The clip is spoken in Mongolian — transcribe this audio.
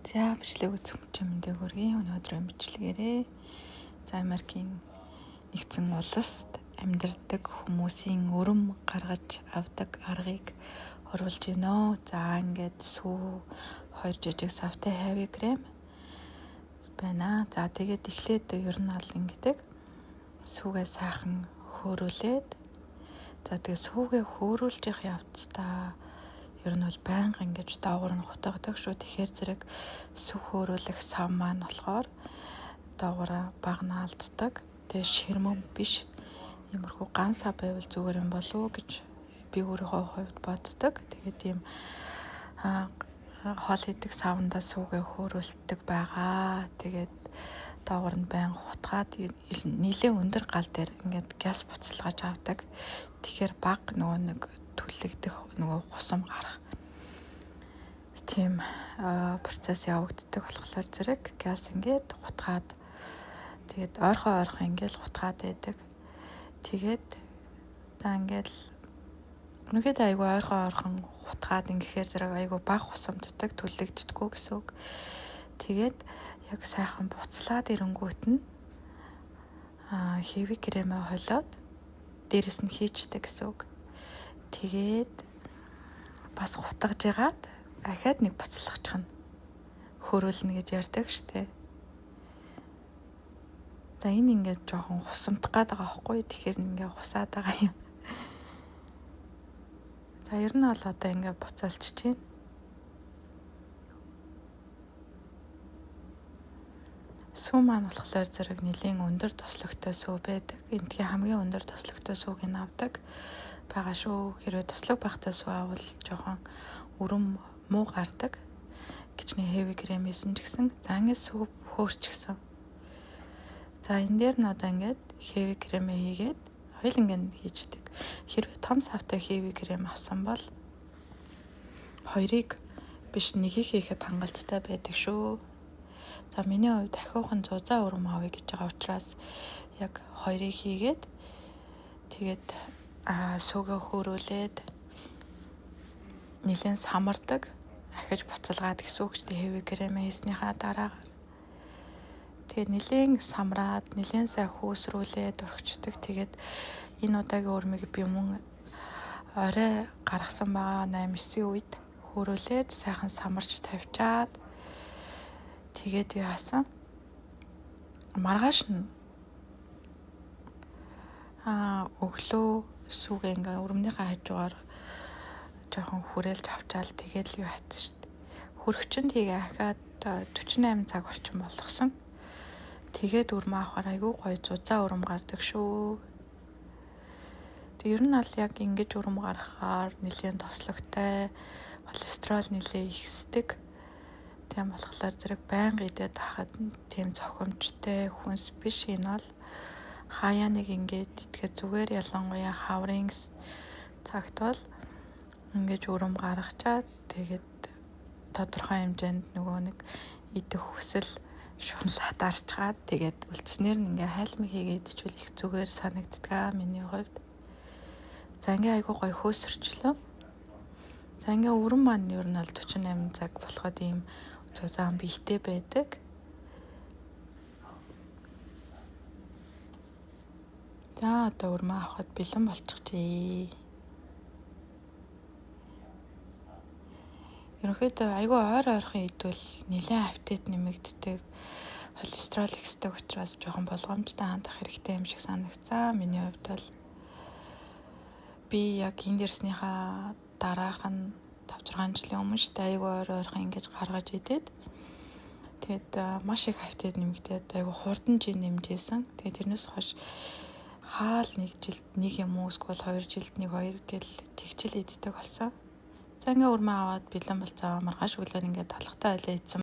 За бичлэг үзэх мэндийг хүргэе. Өнөөдрийн бичлэгээрээ Америкийн нэгдсэн улсад амьдардаг хүмүүсийн өрөм гаргаж авдаг аргыг оруулж гинөө. За ингээд сүү 2 жижиг савтай heavy крем байна. За тэгээд эхлээд ер нь бол ингэдэг сүүгээ сайхан хөөрүүлээд тэгээд сүүгээ хөөрүүлж явах явцдаа ер нь бол байнга ингэж доогуур нь хутгадаг шүү. Тэгэхээр зэрэг сүх хөөрүүлэх сав маань болохоор доогоороо баг наалддаг. Тэгээ ширмэн биш. Иймэрхүү ган сав байвал зүгээр юм болов уу гэж би өөрийнхөө хувьд боддог. Тэгээд ийм хоол идэх савндаа сүүгээ хөөрүүлдэг байгаа. Тэгээд доогуур нь байнга хутгаад нэлээд өндөр гал дээр ингээд газ буцалгаж авдаг. Тэгэхээр баг нөгөө нэг түлэгдэх нөгөө хусам гарах тийм процесс явагддаг болохоор зэрэг газ ингээд хутгаад тэгээд ойрхон ингээд хутгаад байдаг. Тэгээд ингээд үнэхээр айгүй ойрхон хутгаад ингэхээр зэрэг айгүй баг хусамддаг түлэгддэггүй гэсэн үг. Тэгээд яг сайхан буцлаад ирэнгүүт нь heavy кремээ холиод дээрэс нь хийчдэг гэсэн үг. Тэгээд бас хутгаж ягаад ахаад нэг буцалгачих нь хөрүүлнэ гэж ярьдаг штэ. За энэ ингээд жоохон хусамдах гээд байгаа байхгүй. Тэгэхээр ингээд хусаад байгаа юм. За ер нь бол одоо ингээд буцаалчих чинь. Сүү маань болохоор зэрэг нэлийн өндөр тослогтой сүү байдаг. Эндхийн хамгийн өндөр тослогтой сүүг нь авдаг байгаа шүү. Хэрвээ тослог багтай сүү авал жоохон өрөм муу гардаг. Гिचний heavy крем хийсэн ч гэсэн ингээд сүү хөөрчихсөн. За энэ дээр нь одоо ингээд heavy кремээ хийгээд хоёул ингээд хийждэг. Хэрвээ том савтай heavy крем авсан бол хоёрыг биш нэгийг хийхэд хангалттай байдаг шүү. За миний хувьд дахиухан зузаан өрөм авъя гэж байгаа учраас яг хоёрыг хийгээд тэгээд сүүгээ хөөрүүлээд нэлээд самардаг. Ахиж буцалгаад гэсэн үг чинь heavy крем хийснийхаа дараа тэгээд нэлээд самраад нэлээд сайн хөөсрүүлээд өргөчдөг. Тэгээд энэ удаагийн өрмийг би мөн орой гаргасан байгаа 8-9 үед хөөрүүлээд сайхан самарч тавьчаад тэгээд яасан маргааш нь өглөө сүүгээ ингээ өрөмнийхээ хажуугаар жоохон хүрээлж авчаал тэгээд л юу хатсан шүү дээ. Хөрөгчөнд хийгээ ахаад 48 цаг орчим болгосон. Тэгээд өрмөө авахаар айгүй гоё зузаан өрөм гардаг шүү. Тэг ер нь бол яг ингэж өрөм гаргахаар нэлээд тослогтой, холестерол нэлээд ихсдэг. Тийм болохоор зэрэг байнга идээд хахад тийм цохимжтой хүнс биш. Энэ бол хаяа нэг ингээд итгэхэд зүгээр ялангуяа хаврын цагт бол ингэж өрөм гаргачаад тэгээд тодорхой хэмжээнд нөгөө нэг идэх хүсэл шунлаад арчгаад тэгээд үлдснээр нь ингээ хайлмиг хийгээд ичвэл их зүгээр санагддаг миний хувьд. За ингээ айгуу гоё хөөсөрчлөө. За ингээ өрөм маань ер нь бол 48 цаг болоход ийм зузаан бийтэй байдаг. За одоо өрмөө авахд бэлэн болчихжээ. Ерөнхийдөө айгүй ойрхон идвэл нэлээд хавтад нэмэгддэг. Холестерол ихсдэг учраас жоохон болгоомжтой хандах хэрэгтэй юм шиг санагцсан. Миний хувьд бол би яг энэ дэрснийхаа дараах нь 5-6 жилийн өмнө штэ айгүй ойрхон ингэж гаргаж идээд тэгээд маш их хавтад нэмэгдээд айгүй хурдан жин нэмжсэн. Тэгээд тэрнээс хойш хаал нэг жилд нэг юм уу эсвэл 2 жилд нэг 2 гэл тэгчл иддэг болсон. За ингээ өрмөө аваад бэлэн болцоо маргааш өглөө ингээ талхтай ойлоо идсэн.